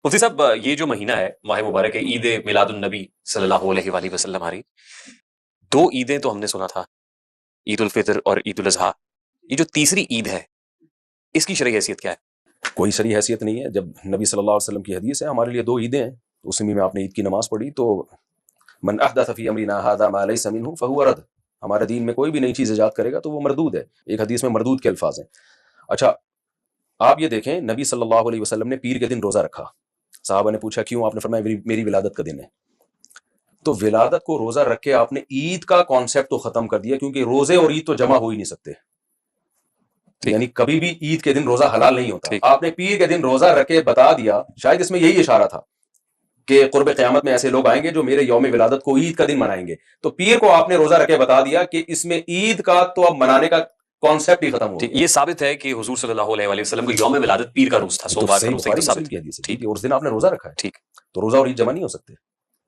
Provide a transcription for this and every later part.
مفتی صاحب یہ جو مہینہ ہے ماہ مبارک ہے، عید میلاد النبی صلی اللہ علیہ وآلہ وسلم، ہماری دو عیدیں تو ہم نے سنا تھا، عید الفطر اور عید الاضحیٰ. یہ جو تیسری عید ہے اس کی شرعی حیثیت کیا ہے؟ کوئی شرعی حیثیت نہیں ہے. جب نبی صلی اللہ علیہ وسلم کی حدیث ہے ہمارے لیے دو عیدیں ہیں، اس میں آپ نے عید کی نماز پڑھی تو من احدث فی امرنا ھذا ما لیس منہ فہو رد، ہمارے دین میں کوئی بھی نئی چیز ایجاد کرے گا تو وہ مردود ہے. ایک حدیث میں مردود کے الفاظ ہیں. اچھا آپ یہ دیکھیں، نبی صلی اللہ علیہ وسلم نے پیر کے دن روزہ رکھا. صحابہ نے پوچھا کیوں؟ آپ نے فرمایا میری ولادت کا دن ہے. تو ولادت کو روزہ رکھ کے آپ نے عید کا کانسیپٹ تو ختم کر دیا، کیونکہ روزے اور عید تو جمع ہو ہی نہیں سکتے. یعنی کبھی بھی عید کے دن روزہ حلال نہیں ہوتا. آپ نے پیر کے دن روزہ رکھ کے بتا دیا، شاید اس میں یہی اشارہ تھا کہ قرب قیامت میں ایسے لوگ آئیں گے جو میرے یوم ولادت کو عید کا دن منائیں گے. تو پیر کو آپ نے روزہ رکھ کے بتا دیا کہ اس میں عید کا تو اب منانے کا کانسیپٹ ہی ختم ہو گیا. یہ ثابت ہے کہ حضور صلی اللہ علیہ وآلہ وسلم کا یوم ولادت پیر کا روز تھا، سوموار کا روز تھا. ٹھیک ہے، اس دن آپ نے روزہ رکھا ہے، ٹھیک، تو روزہ اور عید جمع نہیں ہو سکتے.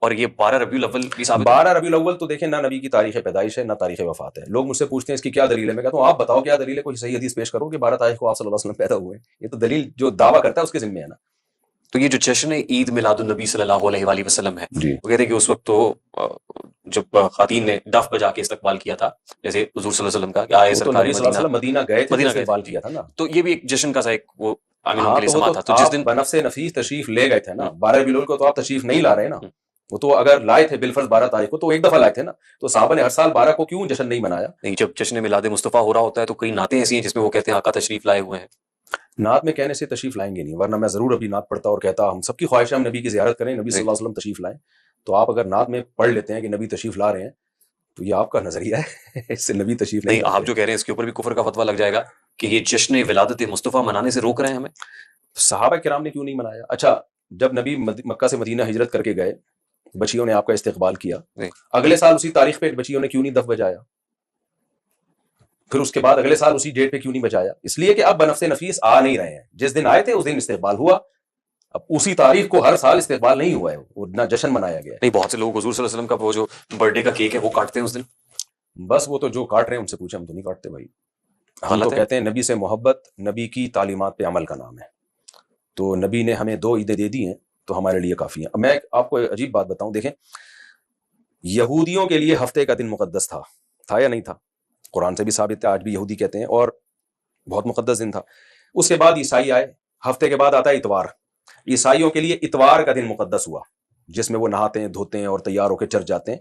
اور یہ 12 ربیع الاول بھی ثابت ہے. 12 ربیع الاول تو دیکھیں، نہ نبی کی تاریخ پیدائش ہے نہ تاریخ وفات ہے. لوگ مجھ سے پوچھتے ہیں اس کی کیا دلیل ہے، میں کہتا ہوں آپ بتاؤ کیا دلیل ہے، کوئی صحیح حدیث پیش کرو کہ 12 تاریخ کو آپ صلی اللہ علیہ وسلم پیدا ہوئے. یہ تو دلیل جو دعویٰ کرتا ہے اس کے ذمہ ہے نا. تو یہ جو جشن عید میلاد النبی صلی اللہ علیہ وآلہ وسلم ہے، وہ کہتے ہیں کہ اس وقت تو جب خواتین نے ڈف بجا کے استقبال کیا تھا، جیسے حضور صلی اللہ علیہ وسلم کا کہ آئے سرکار مدینہ، مدینہ گئے تھے، مدینہ استقبال کیا تھا نا. تو یہ بھی ایک جشن کا سا ایک وہ عاملوں کے لیے سما تھا. تو جس دن بنفس نفیس تشریف لے گئے تھے نا، 12 ربیع الاول کو تو آپ تشریف نہیں لا رہے نا. وہ تو اگر لائے تھے بالفرض 12 تاریخ کو تو ایک دفعہ لائے تھے نا. تو صحابہ نے ہر سال 12 کو کیوں جشن نہیں منایا؟ نہیں، جب جشن میلاد مصطفیٰ ہو رہا ہوتا ہے تو کئی نعتیں ایسی ہیں جس میں وہ کہتے ہیں آقا تشریف لائے ہوئے ہیں. نعت میں کہنے سے تشریف لائیں گے نہیں، ورنہ میں ضرور ابھی نعت پڑھتا اور کہتا ہم سب کی خواہش ہے ہم نبی کی زیارت کریں، نبی صلی اللہ علیہ وسلم تشریف لائیں. تو آپ اگر نعت میں پڑھ لیتے ہیں کہ نبی تشریف لا رہے ہیں تو یہ آپ کا نظریہ ہے، اس سے نبی تشریف نہیں. آپ جو کہہ رہے ہیں اس کے اوپر بھی کفر کا فتویٰ لگ جائے گا کہ یہ جشن ولادت مصطفیٰ منانے سے روک رہے ہیں ہمیں. صحابہ کرام نے کیوں نہیں منایا؟ اچھا جب نبی مکہ سے مدینہ ہجرت کر کے گئے، بچیوں نے آپ کا استقبال کیا، اگلے سال اسی تاریخ پہ بچیوں نے کیوں نہیں دف بجایا؟ پھر اس کے بعد اگلے سال اسی ڈیٹ پہ کیوں نہیں بجایا؟ اس لیے کہ اب بنفس نفیس آ نہیں رہے ہیں. جس دن آئے تھے اس دن استقبال ہوا، اب اسی تاریخ کو ہر سال استقبال نہیں ہوا ہے، وہ نہ جشن منایا گیا ہے. نہیں، بہت سے لوگ حضور صلی اللہ علیہ وسلم کا وہ جو برتھ ڈے کا کیک ہے وہ کاٹتے ہیں اس دن. بس وہ تو جو کاٹ رہے ہیں ان سے پوچھیں، ہم تو نہیں کاٹتے بھائی. ہم تو کہتے ہیں نبی سے محبت نبی کی تعلیمات پہ عمل کا نام ہے. تو نبی نے ہمیں 2 عیدیں دے دی ہیں تو ہمارے لیے کافی ہیں. میں آپ کو عجیب بات بتاؤں، دیکھیں یہودیوں کے لیے ہفتے کا دن مقدس تھا یا نہیں تھا؟ قرآن سے بھی ثابت ہے، آج بھی یہودی کہتے ہیں اور بہت مقدس دن تھا. اس کے بعد عیسائی آئے، ہفتے کے بعد آتا ہے اتوار. عیسائیوں کے لیے اتوار کا دن مقدس ہوا جس میں وہ نہاتے ہیں دھوتے ہیں اور تیار ہو کے چرچ جاتے ہیں.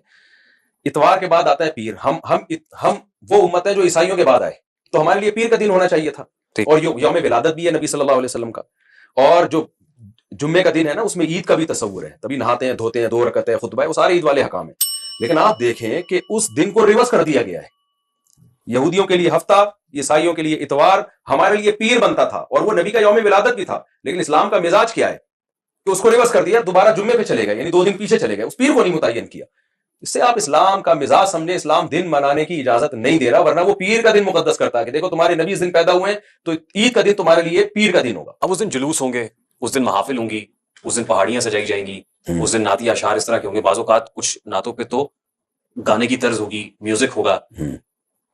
اتوار کے بعد آتا ہے پیر. ہم وہ امت ہے جو عیسائیوں کے بعد آئے، تو ہمارے لیے پیر کا دن ہونا چاہیے تھا. اور یوم ولادت بھی ہے نبی صلی اللہ علیہ وسلم کا، اور جو جمعے کا دن ہے نا اس میں عید کا بھی تصور ہے. تبھی نہاتے ہیں دھوتے ہیں، 2 رکعتیں خطبہ ہے، وہ سارے عید والے حکام ہیں. لیکن آپ دیکھیں کہ اس دن کو ریورس کر دیا گیا ہے. یہودیوں کے لیے ہفتہ، عیسائیوں کے لیے اتوار، ہمارے لیے پیر بنتا تھا اور وہ نبی کا یوم ولادت بھی تھا. لیکن اسلام کا مزاج کیا ہے کہ اس کو ریورس کر دیا، دوبارہ جمعے پہ چلے گئے، یعنی 2 دن پیچھے چلے گئے، اس پیر کو نہیں متعین کیا. اس سے آپ اسلام کا مزاج سمجھے، اسلام دن منانے کی اجازت نہیں دے رہا، ورنہ وہ پیر کا دن مقدس کرتا ہے کہ دیکھو تمہارے نبی اس دن پیدا ہوئے ہیں تو عید کا دن تمہارے لیے پیر کا دن ہوگا. اب اس دن جلوس ہوں گے، اس دن محافل ہوں گی، اس دن پہاڑیاں سجائی جائیں گی، اس دن نعتی اشعار اس طرح کے ہوں گے. بعض اوقات کچھ نعتوں پہ تو گانے کی طرز ہوگی، میوزک ہوگا.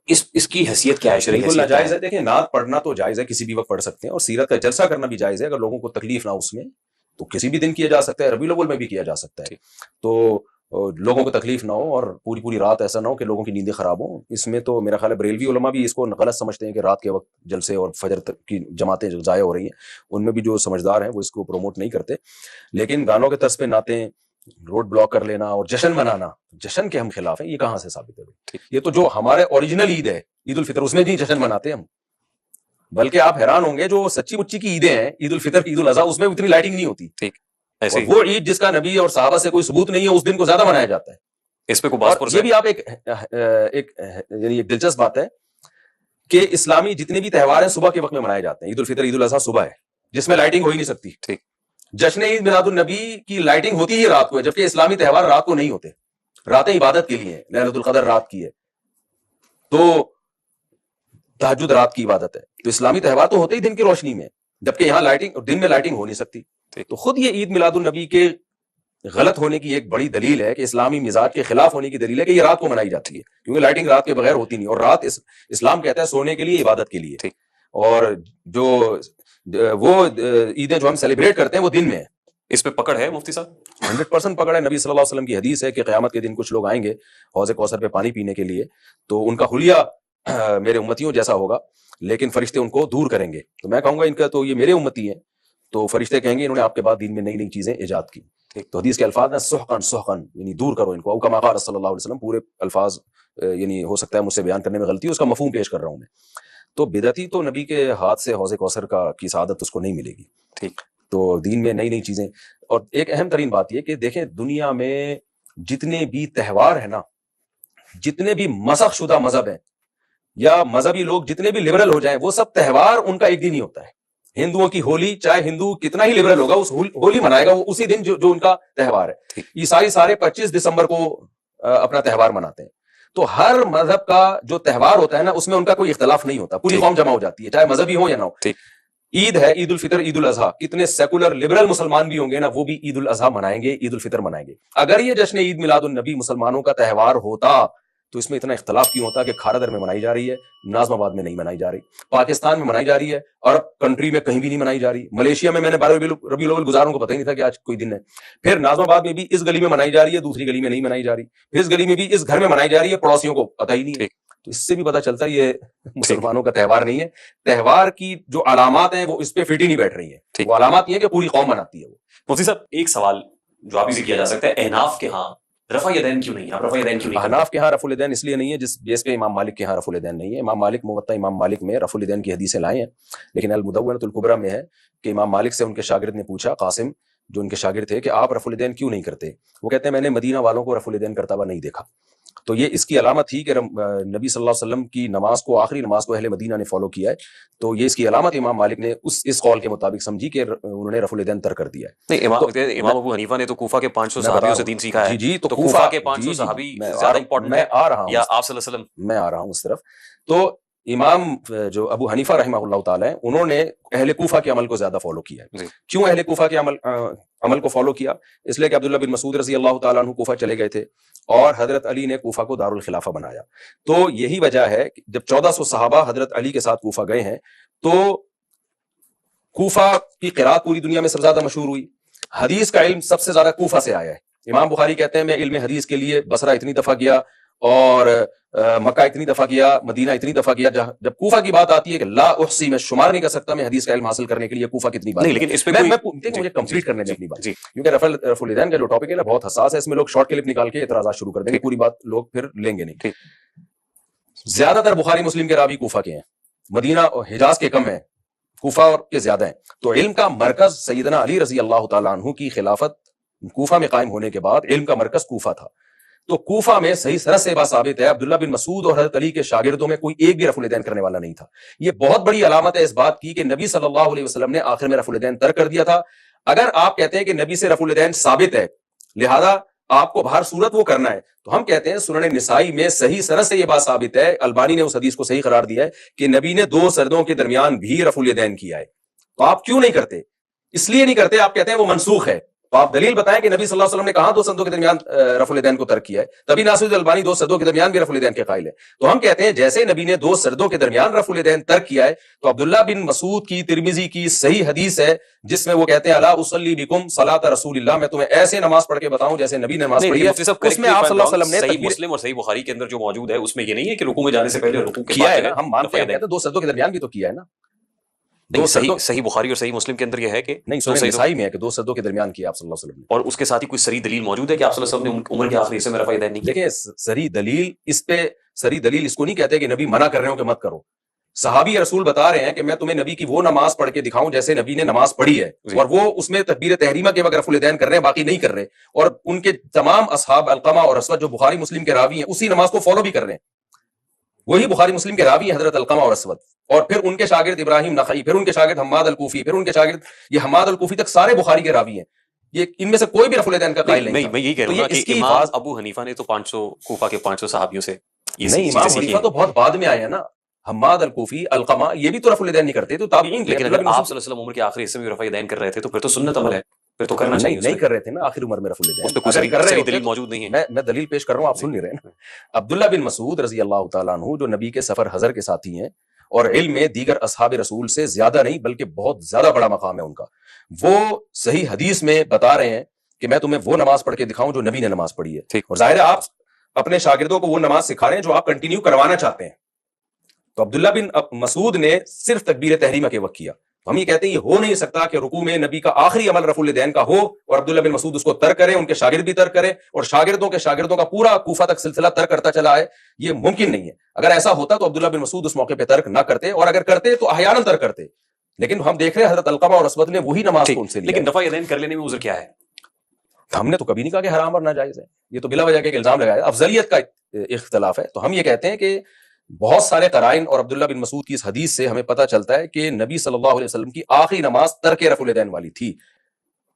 اس کی حیثیت کیا ہے؟ شرعی بالکل ناجائز ہے. دیکھیں نعت پڑھنا تو جائز ہے، کسی بھی وقت پڑھ سکتے ہیں، اور سیرت کا جلسہ کرنا بھی جائز ہے اگر لوگوں کو تکلیف نہ ہو اس میں، تو کسی بھی دن کیا جا سکتا ہے، ربیع الاول میں بھی کیا جا سکتا ہے. تو لوگوں کو تکلیف نہ ہو اور پوری رات ایسا نہ ہو کہ لوگوں کی نیندیں خراب ہوں. اس میں تو میرا خیال ہے بریلوی علماء بھی اس کو غلط سمجھتے ہیں کہ رات کے وقت جلسے اور فجر تک کی جماعتیں جو ضائع ہو رہی ہیں، ان میں بھی جو سمجھدار ہیں وہ اس کو پروموٹ نہیں کرتے. لیکن گانوں کے طرز پہ نعتیں، روڈ بلاک کر لینا اور جشن منانا، جشن کے ہم خلاف ہیں. یہ کہاں سے ثابت ہے؟ یہ تو جو ہمارے اوریجنل عید ہے عید الفطر، اس میں نہیں جشن مناتے ہم. بلکہ آپ حیران ہوں گے جو سچی مچی کی عیدیں ہیں، عید الفطر کی، عید الاضحیٰ، اس میں اتنی لائٹنگ نہیں ہوتی. اور وہ عید جس کا نبی اور صحابہ سے کوئی ثبوت نہیں ہے، اس دن کو زیادہ منایا جاتا ہے. اس پہ کوئی یہ بھی آپ ایک دلچسپ بات ہے کہ اسلامی جتنے بھی تہوار ہیں صبح کے وقت میں منائے جاتے ہیں. عید الفطر، عید الاضحیٰ صبح ہے، جس میں لائٹنگ ہو ہی نہیں سکتی. ٹھیک. جشن عید میلاد النبی کی لائٹنگ ہوتی ہی رات کو ہے، جبکہ اسلامی تہوار رات کو نہیں ہوتے. راتیں عبادت کے لیے ہیں، لیلۃ القدر رات کی ہے، تو تہجد رات کی عبادت ہے. تو اسلامی تہوار تو ہوتے ہی دن کی روشنی میں، جبکہ یہاں لائٹنگ، دن میں لائٹنگ ہو نہیں سکتی. تو خود یہ عید میلاد النبی کے غلط ہونے کی ایک بڑی دلیل ہے کہ اسلامی مزاج کے خلاف ہونے کی دلیل ہے کہ یہ رات کو منائی جاتی ہے، کیونکہ لائٹنگ رات کے بغیر ہوتی نہیں. اور رات اسلام کہتا ہے سونے کے لیے، عبادت کے لیے. اور جو وہ عیدیں جو ہم سیلیبریٹ کرتے ہیں وہ دن میں ہیں. اس پہ پکڑ ہے مفتی صاحب؟ 100% پکڑ ہے. نبی صلی اللہ علیہ وسلم کی حدیث ہے کہ قیامت کے دن کچھ لوگ آئیں گے حوض کوثر پہ پانی پینے کے لیے, تو ان کا حلیہ میرے امتیوں جیسا ہوگا, لیکن فرشتے ان کو دور کریں گے. تو میں کہوں گا ان کا تو یہ میرے امتی ہیں, تو فرشتے کہیں گے انہوں نے آپ کے بعد دین میں نئی نئی چیزیں ایجاد کی. تو حدیث کے الفاظ ہیں سحقن سحقن, یعنی دور کرو ان کو. او کما قال صلی اللہ علیہ وسلم, پورے الفاظ یعنی ہو سکتا ہے مجھ سے بیان کرنے میں غلطی, اس کا مفہوم پیش کر رہا ہوں میں. تو بدعتی تو نبی کے ہاتھ سے حوض کوثر کی سعادت اس کو نہیں ملے گی. ٹھیک. تو دین میں نئی نئی چیزیں. اور ایک اہم ترین بات یہ کہ دیکھیں دنیا میں جتنے بھی تہوار ہیں نا, جتنے بھی مسخ شدہ مذہب ہیں یا مذہبی لوگ جتنے بھی لبرل ہو جائیں, وہ سب تہوار ان کا ایک دن ہی ہوتا ہے. ہندوؤں کی ہولی, چاہے ہندو کتنا ہی لبرل ہوگا, اس ہولی منائے گا وہ اسی دن جو ان کا تہوار ہے. عیسائی سارے 25 دسمبر کو اپنا تہوار مناتے ہیں. تو ہر مذہب کا جو تہوار ہوتا ہے نا, اس میں ان کا کوئی اختلاف نہیں ہوتا, پوری قوم جمع ہو جاتی ہے, چاہے مذہبی ہو یا نہ ہو. عید ہے, عید الفطر, عید الاضحیٰ, کتنے سیکولر لبرل مسلمان بھی ہوں گے نا, وہ بھی عید الاضحیٰ منائیں گے, عید الفطر منائیں گے. اگر یہ جشن عید میلاد النبی مسلمانوں کا تہوار ہوتا تو اس میں اتنا اختلاف کیوں ہوتا کہ کھارا در میں منائی جا رہی ہے, ناظم آباد میں نہیں منائی جا رہی, پاکستان میں منائی جا رہی ہے, عرب کنٹری میں کہیں بھی نہیں منائی جا رہی, ملیشیا میں نے 12 ربیع الاول گزاروں کو پتہ ہی نہیں تھا کہ آج کوئی دن ہے. پھر ناظم آباد میں بھی اس گلی میں منائی جا رہی ہے, دوسری گلی میں نہیں منائی جا رہی, پھر اس گلی میں بھی اس گھر میں منائی جا رہی ہے, پڑوسیوں کو پتہ ہی نہیں ہے. تو اس سے بھی پتہ چلتا ہے یہ مسلمانوں کا تہوار نہیں ہے. تہوار کی جو علامات ہیں وہ اس پہ فٹ ہی نہیں بیٹھ رہی ہیں, وہ علامات یہ ہے کہ پوری قوم مناتی ہے. وہ مفتی صاحب ایک سوال جو آپ سے کیا جا سکتا ہے, احناف کے ہاں رفع یدین کیوں نہیں ہے؟ رفع یدین کیوں نہیں؟ احناف کے ہاں رفع الیدین اس لیے نہیں ہے جس بیس پہ امام مالک کے ہاں رفع الیدین نہیں ہے. امام مالک موطا امام مالک میں رفع الیدین کی حدیثیں لائے ہیں, لیکن المدونۃ الکبریٰ میں ہے کہ امام مالک سے ان کے شاگرد نے پوچھا, قاسم جو ان کے شاگرد تھے, کہ آپ رفع الیدین کیوں نہیں کرتے؟ وہ کہتے ہیں میں نے مدینہ والوں کو رفع الیدین کرتا ہوا نہیں دیکھا. تو یہ اس کی علامت تھی کہ نبی صلی اللہ علیہ وسلم کی نماز کو, آخری نماز کو اہل مدینہ نے فالو کیا ہے. تو یہ اس کی علامت امام مالک نے اس قول کے مطابق سمجھی کہ انہوں نے رفع الیدین ترک کر دیا ہے. نہیں, امام ابو حنیفہ نے تو کوفہ کے 500 صحابیوں سے دین سیکھا ہے. جی, تو کوفہ کے 500 صحابی زیادہ امپورٹنٹ میں آ رہا ہوں, یا آپ صلی اللہ علیہ وسلم؟ میں آ رہا ہوں اس طرف. تو امام جو ابو حنیفہ رحمہ اللہ تعالی ہیں, انہوں نے اہل کوفہ کے عمل کو زیادہ فالو کیا ہے. کیوں اہل کوفہ کے عمل کو فالو کیا؟ اس لیے کہ عبداللہ بن مسعود رضی اللہ تعالیٰ عنہ کوفہ چلے گئے تھے اور حضرت علی نے کوفہ کو دارالخلافہ بنایا. تو یہی وجہ ہے کہ جب 1400 صحابہ حضرت علی کے ساتھ کوفہ گئے ہیں تو کوفہ کی قرات پوری دنیا میں سب سے زیادہ مشہور ہوئی. حدیث کا علم سب سے زیادہ کوفہ سے آیا ہے. امام بخاری کہتے ہیں میں علم حدیث کے لیے بصرہ اتنی دفعہ گیا اور مکہ اتنی دفعہ گیا, مدینہ اتنی دفعہ گیا. جب کوفہ کی بات آتی ہے کہ لا احصی, میں شمار نہیں کر سکتا میں حدیث کا علم حاصل کرنے کے لیے کوفہ کتنی بات. لیکن اس پہ مجھے کمپلیٹ کرنے دیں اپنی بات, کیونکہ رفع الیدین کا جو ٹاپک ہے نا بہت حساس ہے. اس میں لوگ شارٹ کلپ نکال کے اعتراضات شروع کر دیں گے, پوری بات لوگ پھر لیں گے نہیں. زیادہ تر بخاری مسلم کے راوی کوفہ کے ہیں, مدینہ اور حجاز کے کم ہیں, کوفہ اور کے زیادہ ہیں. تو علم کا مرکز سیدنا علی رضی اللہ تعالیٰ عنہ کی خلافت کوفہ میں قائم ہونے کے بعد علم کا مرکز کوفہ تھا. تو کوفہ میں صحیح سند سے بات ثابت ہے عبداللہ بن مسعود اور حضرت علی کے شاگردوں میں کوئی ایک بھی رفع الیدین کرنے والا نہیں تھا. یہ بہت بڑی علامت ہے اس بات کی کہ نبی صلی اللہ علیہ وسلم نے آخر میں رفع الیدین ترک کر دیا تھا. اگر آپ کہتے ہیں کہ نبی سے رفع الیدین ثابت ہے لہذا آپ کو بہر صورت وہ کرنا ہے, تو ہم کہتے ہیں سنن نسائی میں صحیح سند سے یہ بات ثابت ہے, البانی نے اس حدیث کو صحیح قرار دیا ہے کہ نبی نے 2 سردوں کے درمیان بھی رفع الیدین کیا ہے. تو آپ کیوں نہیں کرتے؟ اس لیے نہیں کرتے, آپ کہتے ہیں وہ منسوخ ہے. تو آپ دلیل بتائیں کہ نبی صلی اللہ علیہ وسلم نے کہاں 2 سردوں کے درمیان رفع الیدین کو ترک کیا ہے. تبھی ناصر البانی 2 سردوں کے درمیان بھی رفع الیدین کے قائل ہے. تو ہم کہتے ہیں جیسے نبی نے 2 سردوں کے درمیان رفع الیدین ترک کیا ہے, تو عبداللہ بن مسعود کی ترمذی کی صحیح حدیث ہے جس میں وہ کہتے ہیں الا اصلی بکم صلاۃ رسول اللہ, میں تمہیں ایسے نماز پڑھ کے بتاؤں جیسے نبی نے نماز پڑھی ہے. اس میں آپ صلی اللہ علیہ وسلم نے صحیح مسلم اور صحیح بخاری کے اندر جو موجود ہے اس میں یہ نہیں ہے کہ رکوع میں جانے سے پہلے رکوع کے کیا ہے نا, ہم مانتے ہیں 2 سردوں کے درمیان بھی تو کیا ہے نا. صحیح بخاری اور صحیح مسلم کے اندر یہ ہے کہ نہیں, سنن نسائی میں ہے کہ 2 سردوں کے درمیان کیا آپ صلی اللہ علیہ وسلم نے. اور اس کے ساتھ ہی کوئی صریح دلیل موجود ہے کہ آپ صلی اللہ علیہ وسلم نے عمر کے آخری حصے میں رفع الیدین نہیں کیا؟ دیکھیں صریح دلیل اس پہ, صریح دلیل اس کو نہیں کہتے کہ نبی منع کر رہے ہو کہ مت کرو. صحابی رسول بتا رہے ہیں کہ میں تمہیں نبی کی وہ نماز پڑھ کے دکھاؤں جیسے نبی نے نماز پڑھی ہے, اور وہ اس میں تکبیر تحریمہ کے وقت رفع الیدین کر رہے ہیں, باقی نہیں کر رہے. اور ان کے تمام اصحاب علقمہ اور اسود جو بخاری مسلم کے راوی ہیں اسی نماز کو فالو بھی کر رہے ہیں. وہی بخاری مسلم کے راوی ہیں حضرت علقمہ اور اسود, اور پھر ان کے شاگرد ابراہیم نخعی, پھر ان کے شاگرد حماد الکوفی, پھر ان کے شاگرد یہ حماد الکوفی تک سارے بخاری کے راوی ہیں. یہ ان میں سے کوئی بھی رفع الیدین کا قائل نہیں. میں یہی کہہ رہا ہوں کہ امام ابو حنیفہ نے تو 500 کوفہ کے 500 صحابیوں سے نہیں, امام حنیفہ تو بہت بعد میں آئے ہیں نا. حماد الکوفی, علقمہ, یہ بھی تو رفع الیدین نہیں کرتے, تو تابعین. لیکن اگر آپ صلی اللہ علیہ وسلم عمر کے آخری حصے میں رفع الیدین کر رہے تھے تو پھر تو سنت عمل ہے, پھر تو کرنا چاہیے. نہیں کر رہے تھے نا آخر عمر میں رفع الیدین, اس پہ کوئی صحیح دلیل موجود نہیں ہے. میں دلیل پیش کر رہا ہوں, آپ سن نہیں رہے نا. عبداللہ بن مسعود رضی اللہ تعالیٰ عنہ جو نبی کے سفر حضر کے ساتھی ہیں, اور علم میں دیگر اصحاب رسول سے زیادہ نہیں بلکہ بہت زیادہ بڑا مقام ہے ان کا. وہ صحیح حدیث میں بتا رہے ہیں کہ میں تمہیں وہ نماز پڑھ کے دکھاؤں جو نبی نے نماز پڑھی ہے. اور ظاہر ہے آپ اپنے شاگردوں کو وہ نماز سکھا رہے ہیں جو آپ کنٹینیو کروانا چاہتے ہیں. تو عبداللہ بن مسعود نے صرف تکبیر تحریمہ کے وقت کیا. ہم یہ کہتے ہیں یہ ہو نہیں سکتا کہ رکوع میں نبی کا آخری عمل رفع الیدین کا ہو اور عبداللہ بن مسعود اس کو ترک کرے, ان کے شاگرد بھی ترک کرے اور شاگردوں کے شاگردوں کا پورا کوفہ تک سلسلہ ترک کرتا چلا ہے. یہ ممکن نہیں ہے. اگر ایسا ہوتا تو عبداللہ بن مسعود اس موقع پہ ترک نہ کرتے, اور اگر کرتے تو احیاناً ترک کرتے. لیکن ہم دیکھ رہے ہیں حضرت علقمہ اور اسود نے وہی نماز کو ان سے لیا. لیکن رفع الیدین کر لینے میں عذر کیا ہے؟ ہم نے تو کبھی نہیں کہا کہ حرام اور ناجائز ہے. یہ تو بلا وجہ کے الزام لگایا. افضلیت کا اختلاف ہے. تو ہم یہ کہتے ہیں کہ بہت سارے قرائن اور عبداللہ بن مسعود کی اس حدیث سے ہمیں پتہ چلتا ہے کہ نبی صلی اللہ علیہ وسلم کی آخری نماز ترک رفع الیدین والی تھی,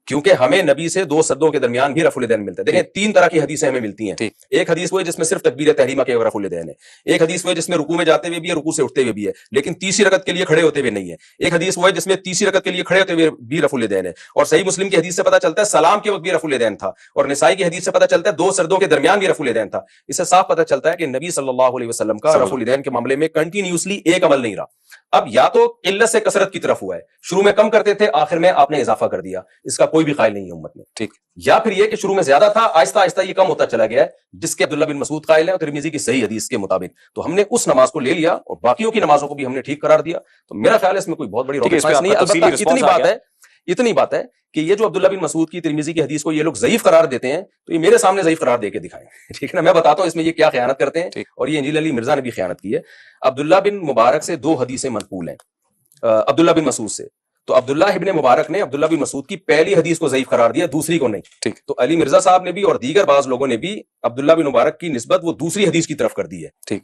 کیونکہ ہمیں نبی سے دو سجدوں کے درمیان بھی رفع الیدین ملتے ہیں. دیکھیں تین طرح کی حدیثیں ہمیں ملتی ہیں. ایک حدیث وہ ہے جس میں صرف تکبیر تحریمہ کے رفع الیدین ہے. ایک حدیث وہ ہے جس میں رکوع میں جاتے ہوئے بھی ہے, رکوع سے اٹھتے ہوئے بھی ہے, لیکن تیسری رکعت کے لیے کھڑے ہوتے ہوئے نہیں ہے. ایک حدیث وہ ہے جس میں تیسری رکعت کے لیے کھڑے ہوتے ہوئے بھی رفع الیدین ہے. اور صحیح مسلم کی حدیث سے پتہ چلتا ہے سلام کے وقت بھی رفع الیدین تھا, اور نسائی کی حدیث سے پتہ چلتا ہے دو سجدوں کے درمیان بھی رفع الیدین تھا. اس سے صاف پتہ چلتا ہے کہ نبی صلی اللہ علیہ وسلم کا رفع الیدین کے معاملے میں کنٹینیوسلی ایک عمل نہیں رہا. اب یا تو قلت سے کثرت کی طرف ہوا ہے, شروع میں کم کرتے تھے, آخر میں آپ نے اضافہ کر دیا, اس کا کوئی بھی قائل نہیں ہے امت میں. ٹھیک. یا پھر یہ کہ شروع میں زیادہ تھا, آہستہ آہستہ یہ کم ہوتا چلا گیا ہے, جس کے عبداللہ بن مسعود قائل ہے اور ترمذی کی صحیح حدیث کے مطابق. تو ہم نے اس نماز کو لے لیا اور باقیوں کی نمازوں کو بھی ہم نے ٹھیک قرار دیا. تو میرا خیال ہے اس میں کوئی بہت بڑی روکٹ سائنس نہیں ہے. البتہ اتنی بات ہے کہ یہ جو عبداللہ بن مسعود کی ترمذی کی حدیث کو یہ لوگ ضعیف قرار دیتے ہیں, تو یہ میرے سامنے ضعیف قرار دے کے دکھائیں. ٹھیک ہے نا, میں بتاتا ہوں اس میں یہ کیا خیانت کرتے ہیں, اور یہ انجیل علی مرزا نے بھی خیانت کی ہے. عبداللہ بن مبارک سے دو حدیثیں منقول ہیں عبداللہ بن مسعود سے. تو عبداللہ ابن مبارک نے عبداللہ بن مسعود کی پہلی حدیث کو ضعیف قرار دیا, دوسری کو نہیں. ٹھیک. تو علی مرزا صاحب نے بھی اور دیگر بعض لوگوں نے بھی عبداللہ بن مبارک کی نسبت وہ دوسری حدیث کی طرف کر دی ہے. ٹھیک.